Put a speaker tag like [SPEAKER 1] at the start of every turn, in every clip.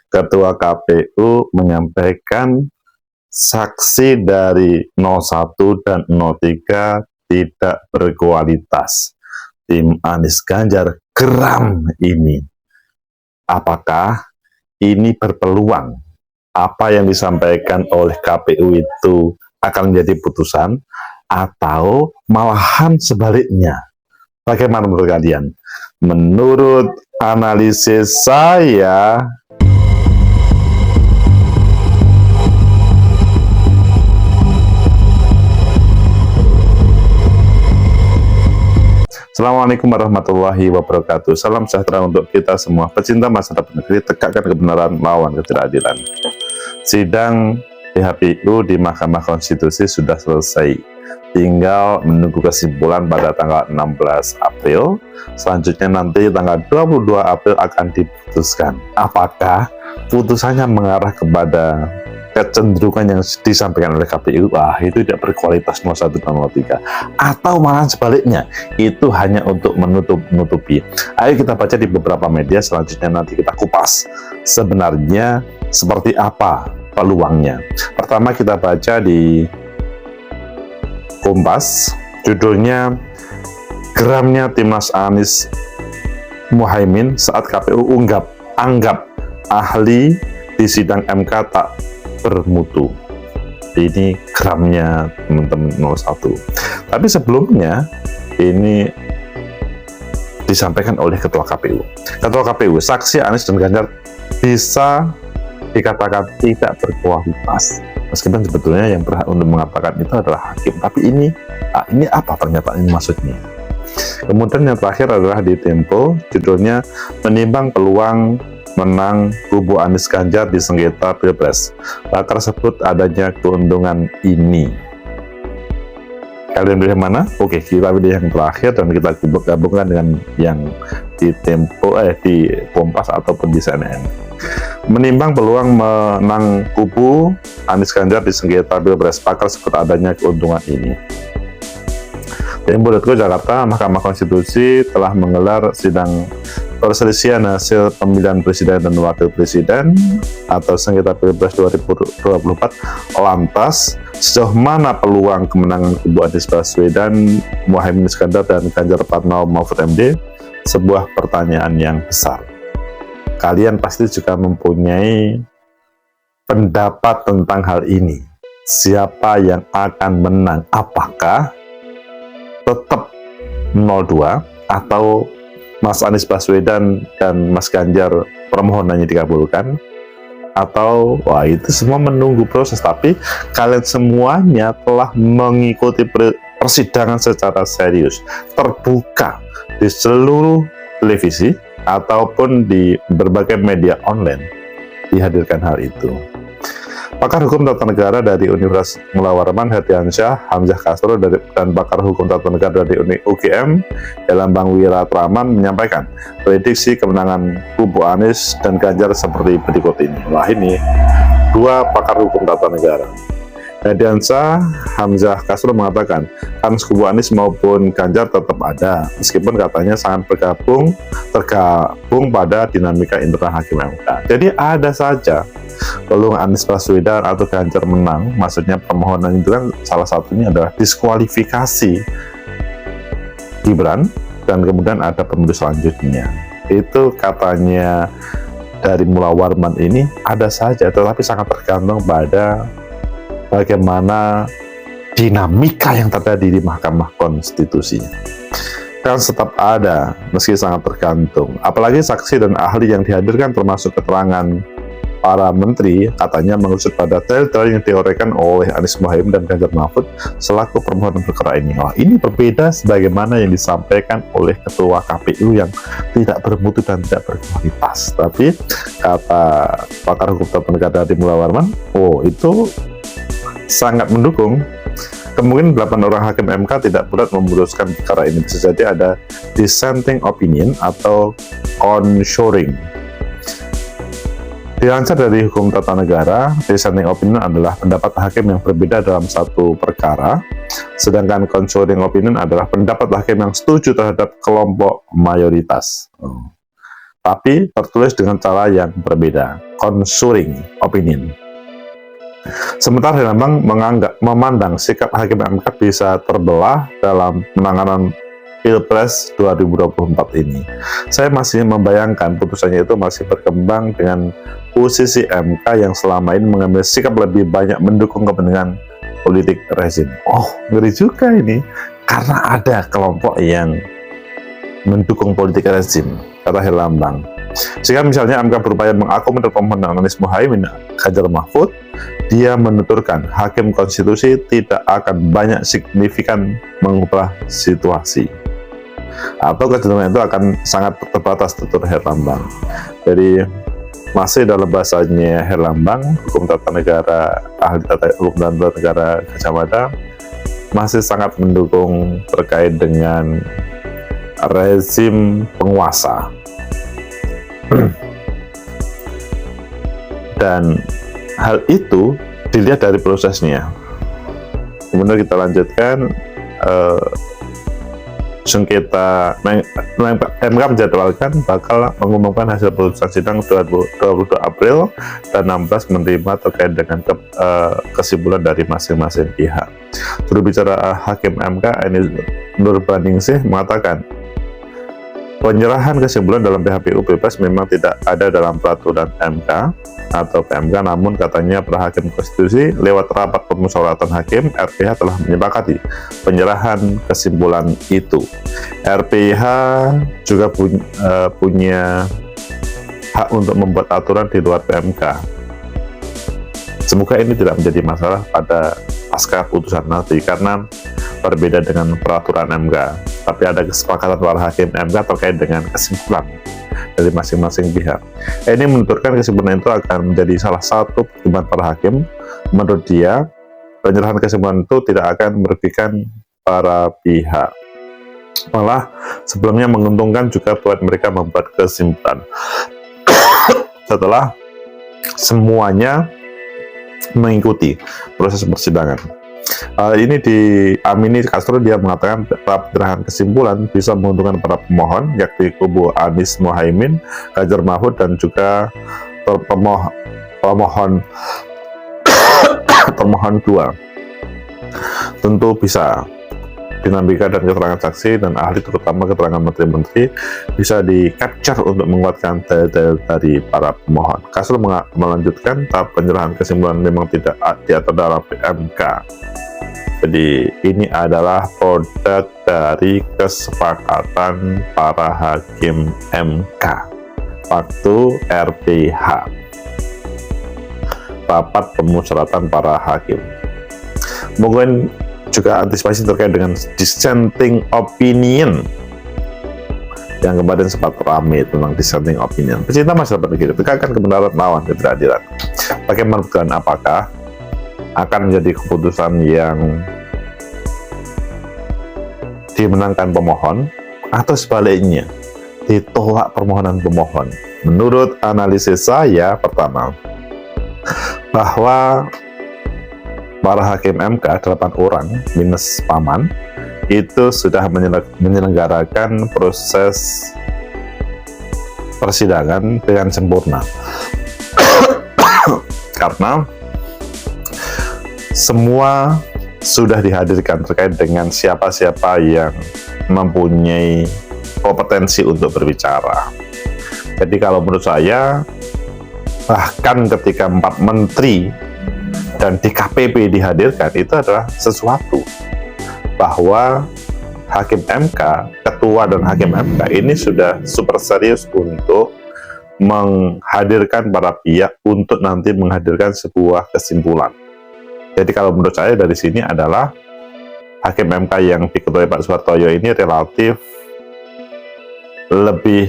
[SPEAKER 1] Ketua KPU menyampaikan saksi dari 01 dan 03 tidak berkualitas. Tim Anies Ganjar geram ini. Apakah ini berpeluang apa yang disampaikan oleh KPU itu akan menjadi putusan atau malahan sebaliknya? Bagaimana menurut kalian? Menurut analisis saya, Assalamualaikum warahmatullahi wabarakatuh. Salam sejahtera untuk kita semua. Pecinta masyarakat negeri, tegakkan kebenaran, lawan ketidakadilan. Sidang PHPU di Mahkamah Konstitusi sudah selesai. Tinggal menunggu kesimpulan pada tanggal 16 April. Selanjutnya nanti tanggal 22 April akan diputuskan. Apakah putusannya mengarah kepada kecenderungan yang disampaikan oleh KPU, itu tidak berkualitas 01 dan 03, atau malah sebaliknya, itu hanya untuk menutupi. Ayo kita baca di beberapa media, selanjutnya nanti kita kupas sebenarnya seperti apa peluangnya. Pertama kita baca di Kompas, judulnya geramnya Timnas Anies Muhaimin saat KPU anggap ahli di sidang MK tak bermutu. Ini geramnya teman-teman 01. Tapi sebelumnya ini disampaikan oleh Ketua KPU. Ketua KPU, saksi Anies dan Ganjar bisa dikatakan tidak berkualitas. Meskipun sebetulnya yang berhak untuk mengatakan itu adalah hakim. Tapi ini apa pernyataan ini maksudnya? Kemudian yang terakhir adalah di Tempo, judulnya menimbang peluang menang kubu Anies Ganjar di sengketa Pilpres. Pakar sebut adanya keuntungan ini. Kalian pilih mana? Oke, kita pilih yang terakhir dan kita gabungkan dengan yang di Tempo, di Kompas ataupun di CNN. Menimbang peluang menang kubu Anies Ganjar di sengketa Pilpres. Pakar sebut adanya keuntungan ini. Tempo.co Jakarta, Mahkamah Konstitusi telah menggelar sidang perselisihan hasil pemilihan presiden dan wakil presiden atau sengketa Pilpres 2024. Lantas, sejauh mana peluang kemenangan kubu Anies Baswedan, Muhaimin Iskandar, dan Ganjar Pranowo Mahfud MD? Sebuah pertanyaan yang besar. Kalian pasti juga mempunyai pendapat tentang hal ini. Siapa yang akan menang? Apakah tetap 02 atau Mas Anies Baswedan dan Mas Ganjar permohonannya dikabulkan, atau itu semua menunggu proses. Tapi kalian semuanya telah mengikuti persidangan secara serius, terbuka di seluruh televisi ataupun di berbagai media online dihadirkan hal itu. Pakar Hukum Tata Negara dari Universitas Mula Warman Herdiansyah Hamzah Kasro dan pakar Hukum Tata Negara dari UGM Bang Wiratraman menyampaikan prediksi kemenangan kubu Anies dan Ganjar seperti berikut ini. Wah, ini dua pakar Hukum Tata Negara. Herdiansyah Hamzah Kasro mengatakan kans kubu Anies maupun Ganjar tetap ada, meskipun katanya sangat tergabung pada dinamika internal Hakim MK. Jadi ada saja peluang Anies Baswedan atau Ganjar menang. Maksudnya permohonan itu kan salah satunya adalah diskualifikasi Gibran dan kemudian ada pemilu selanjutnya. Itu katanya dari Mula Warman ini ada saja, tetapi sangat tergantung pada bagaimana dinamika yang terjadi di Mahkamah Konstitusi. Kan tetap ada, meski sangat tergantung. Apalagi saksi dan ahli yang dihadirkan termasuk keterangan para menteri katanya mengucut pada dalil-dalil yang diuraikan oleh Anies Muhaimin dan Ganjar Mahfud selaku permohonan perkara ini. Wah, ini berbeda sebagaimana yang disampaikan oleh Ketua KPU yang tidak bermutu dan tidak berkualitas. Tapi kata pakar Hukum Tata Negara dari Mula Warman, itu sangat mendukung. Kemungkinan 8 orang hakim MK tidak bulat memutuskan perkara ini. Bisa jadi ada dissenting opinion atau onshoring. Dilansir dari Hukum Tata Negara, dissenting opinion adalah pendapat hakim yang berbeda dalam satu perkara, sedangkan controlling opinion adalah pendapat hakim yang setuju terhadap kelompok mayoritas. tapi tertulis dengan cara yang berbeda, consurring opinion. Sementara Herlambang memandang sikap Hakim MK bisa terbelah dalam penanganan Pilpres 2024 ini. Saya masih membayangkan putusannya itu masih berkembang dengan posisi MK yang selama ini mengambil sikap lebih banyak mendukung kepentingan politik rezim. Oh, ngeri juga ini, karena ada kelompok yang mendukung politik rezim, kata Herlambang. Jika misalnya MK berupaya mengakomodir pemohon Anies Muhaimin, Ganjar Mahfud, dia menuturkan Hakim Konstitusi tidak akan banyak signifikan mengubah situasi, atau kecenderungan itu akan sangat terbatas, tutur Herlambang. Jadi masih dalam bahasanya Herlambang, hukum tata negara, ahli hukum tata negara Gajah Mada, masih sangat mendukung terkait dengan rezim penguasa. Dan hal itu dilihat dari prosesnya. Kemudian kita lanjutkan, sengketa MK menjadwalkan bakal mengumumkan hasil putusan sidang 22 April dan 16 menerima terkait dengan kesimpulan dari masing-masing pihak. Juru bicara Hakim MK Nurbaningsih mengatakan penyerahan kesimpulan dalam PHPU Pilpres memang tidak ada dalam peraturan MK atau PMK, namun katanya para hakim konstitusi lewat rapat permusyawaratan hakim, RPH telah menyepakati penyerahan kesimpulan itu. RPH juga punya hak untuk membuat aturan di luar PMK. Semoga ini tidak menjadi masalah pada pasca putusan nanti, karena berbeda dengan peraturan MK, tapi ada kesepakatan para hakim MK terkait dengan kesimpulan dari masing-masing pihak. Ini menuturkan kesimpulan itu akan menjadi salah satu pertimbangan para hakim. Menurut dia, penyerahan kesimpulan itu tidak akan merugikan para pihak, malah sebelumnya menguntungkan juga buat mereka membuat kesimpulan setelah semuanya mengikuti proses persidangan. Ini diamini Castro, dia mengatakan penyerahan kesimpulan bisa menguntungkan para pemohon, yakni kubu Anies Muhaimin, Ganjar Mahfud, dan juga pemohon 2. Tentu bisa dinamika dan keterangan saksi dan ahli, terutama keterangan menteri-menteri, bisa di-capture untuk menguatkan detail dari para pemohon. Castro melanjutkan tahap penyerahan kesimpulan memang tidak diatur dalam PMK. Jadi ini adalah produk dari kesepakatan para hakim MK waktu RPH, rapat permusyawaratan para hakim. Mungkin juga antisipasi terkait dengan dissenting opinion yang kemarin sempat ramai tentang dissenting opinion. Pecinta masyarakat begitu, tegakkan kebenaran lawan ketidakadilan. Bagaimana, apakah akan menjadi keputusan yang dimenangkan pemohon atau sebaliknya ditolak permohonan pemohon? Menurut analisis saya, pertama, bahwa para hakim MK 8 orang minus Paman itu sudah menyelenggarakan proses persidangan dengan sempurna karena semua sudah dihadirkan terkait dengan siapa-siapa yang mempunyai kompetensi untuk berbicara. Jadi kalau menurut saya, bahkan ketika 4 menteri dan DKPP dihadirkan, itu adalah sesuatu bahwa Hakim MK, Ketua dan Hakim MK ini sudah super serius untuk menghadirkan para pihak untuk nanti menghadirkan sebuah kesimpulan. Jadi kalau menurut saya dari sini adalah Hakim MK yang diketuai Pak Suhartoyo ini relatif lebih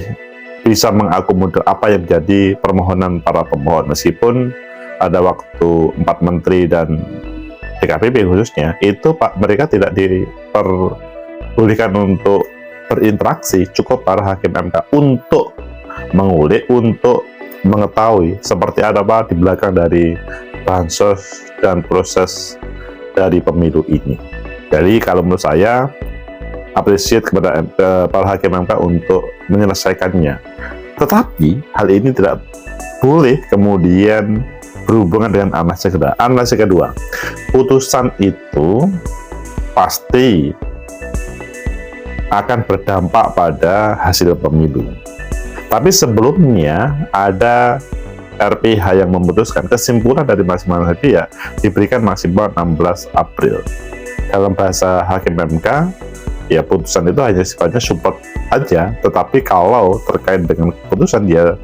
[SPEAKER 1] bisa mengakomodir apa yang menjadi permohonan para pemohon, meskipun ada waktu 4 menteri dan DKPP khususnya itu mereka tidak diperbolehkan untuk berinteraksi. Cukup para hakim MK untuk mengulik, untuk mengetahui seperti ada apa di belakang dari bansos dan proses dari pemilu ini. Jadi kalau menurut saya, appreciate kepada para hakim MK untuk menyelesaikannya. Tetapi hal ini tidak boleh kemudian berhubungan dengan analisis kedua. Analisis kedua, putusan itu pasti akan berdampak pada hasil pemilu. Tapi sebelumnya ada RPH yang memutuskan, kesimpulan dari masing-masing pihak diberikan maksimal 16 April. Dalam bahasa Hakim MK, ya putusan itu hanya sifatnya support aja, tetapi kalau terkait dengan keputusan dia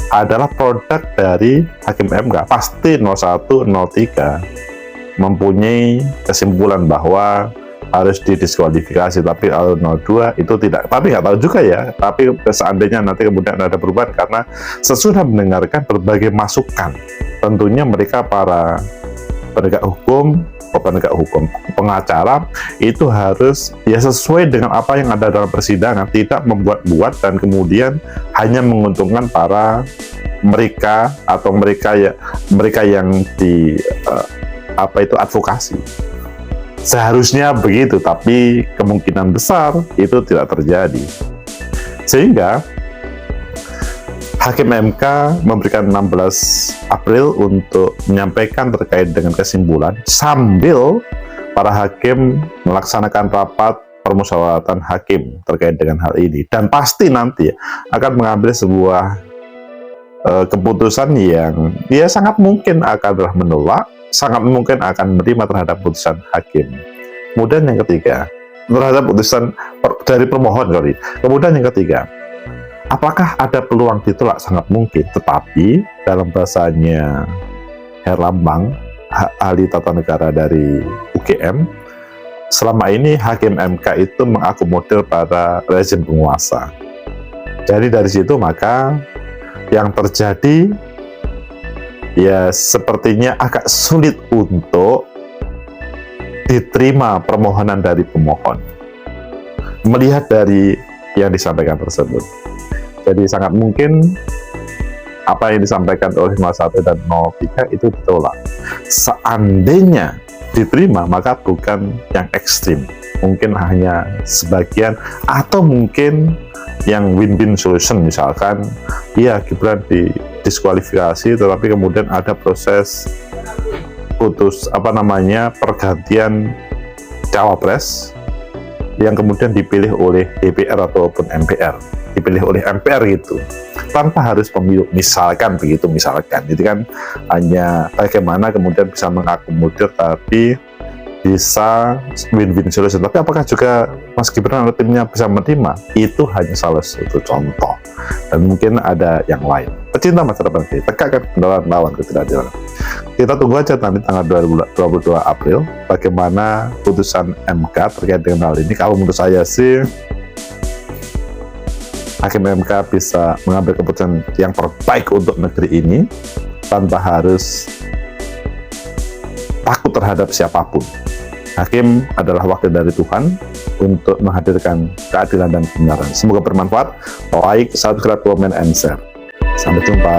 [SPEAKER 1] adalah produk dari Hakim MK, pasti 0103 mempunyai kesimpulan bahwa harus didiskualifikasi, tapi kalau 02 itu tidak. Tapi nggak tahu juga ya, tapi seandainya nanti kemudian ada perubahan, karena sesudah mendengarkan berbagai masukan, tentunya mereka para penegak hukum, pengacara itu harus ya sesuai dengan apa yang ada dalam persidangan, tidak membuat-buat dan kemudian hanya menguntungkan para mereka atau mereka yang di advokasi. Seharusnya begitu, tapi kemungkinan besar itu tidak terjadi. Sehingga Hakim MK memberikan 16 April untuk menyampaikan terkait dengan kesimpulan, sambil para hakim melaksanakan rapat permusyawaratan hakim terkait dengan hal ini. Dan pasti nanti akan mengambil sebuah keputusan yang dia sangat mungkin akan menolak, sangat mungkin akan menerima terhadap putusan hakim. Kemudian yang ketiga, terhadap putusan dari permohon. Kemudian yang ketiga, apakah ada peluang ditolak? Sangat mungkin, tetapi dalam bahasanya Herlambang, ahli tata negara dari UGM, selama ini Hakim MK itu mengakomodir pada rezim penguasa. Jadi dari situ maka yang terjadi ya sepertinya agak sulit untuk diterima permohonan dari pemohon melihat dari yang disampaikan tersebut. Jadi sangat mungkin apa yang disampaikan oleh 01 dan 03 itu ditolak. Seandainya diterima, maka bukan yang ekstrim, mungkin hanya sebagian, atau mungkin yang win-win solution, misalkan ya Gibran didiskualifikasi, tetapi kemudian ada proses pergantian cawapres yang kemudian dipilih oleh DPR ataupun MPR, dipilih oleh MPR gitu, tanpa harus pemilu, misalkan begitu, misalkan itu kan hanya bagaimana kemudian bisa mengakomodir tapi bisa win-win solution. Tapi apakah juga Mas Gibran atau timnya bisa menerima? Itu hanya salah satu contoh, dan mungkin ada yang lain. Pecinta masa depan kita, tegakkan kebenaran, lawan ketidakadilan. Kita tunggu aja nanti tanggal 22 April bagaimana putusan MK terkait dengan hal ini. Kalau menurut saya sih Hakim MK bisa mengambil keputusan yang terbaik untuk negeri ini tanpa harus takut terhadap siapapun. Hakim adalah wakil dari Tuhan untuk menghadirkan keadilan dan kebenaran. Semoga bermanfaat. Like, subscribe, comment, and share. Sampai jumpa.